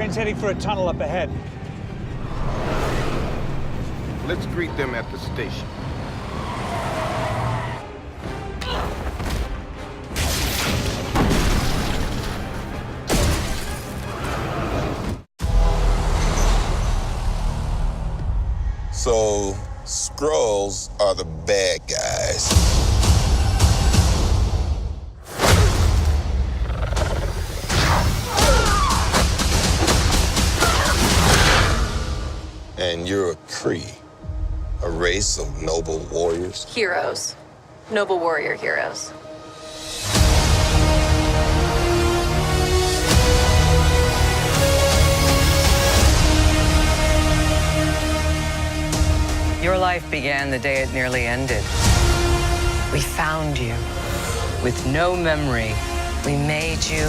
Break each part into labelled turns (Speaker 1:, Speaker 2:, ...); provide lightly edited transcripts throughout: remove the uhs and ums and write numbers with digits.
Speaker 1: Train's heading for a tunnel up ahead.
Speaker 2: Let's greet them at the station.
Speaker 3: So, Skrulls are the bad guys. And you're a Kree, a race of noble warriors.
Speaker 4: Heroes. Noble warrior heroes.
Speaker 5: Your life began the day it nearly ended. We found you with no memory. We made you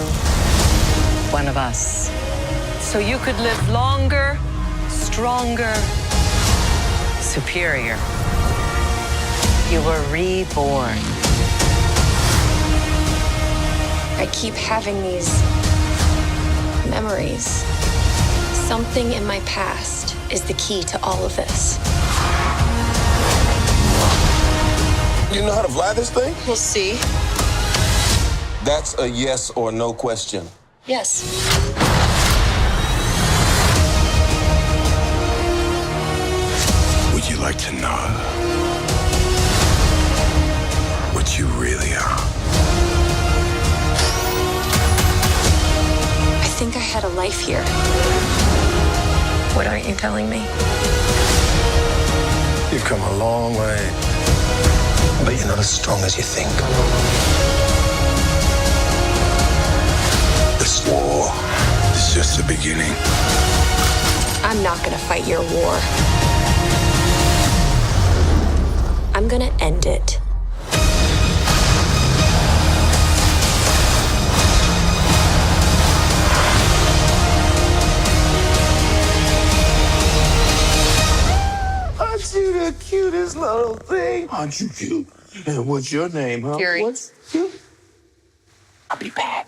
Speaker 5: one of us so you could live longer, stronger, superior. You were reborn.
Speaker 6: I keep having these memories. Something in my past is the key to all of this.
Speaker 3: You know how to fly this thing?
Speaker 6: We'll see.
Speaker 3: That's a yes or no question.
Speaker 6: Yes.
Speaker 7: Would you like to know what you really are?
Speaker 6: I think I had a life here. What aren't you telling me?
Speaker 7: You've come a long way, but you're not as strong as you think. This war is just the beginning.
Speaker 6: I'm not gonna fight your war. I'm gonna end it.
Speaker 3: Aren't you the cutest little thing?
Speaker 7: Aren't you cute? And what's your name, huh?
Speaker 4: Fury.
Speaker 7: What's cute? I'll be back.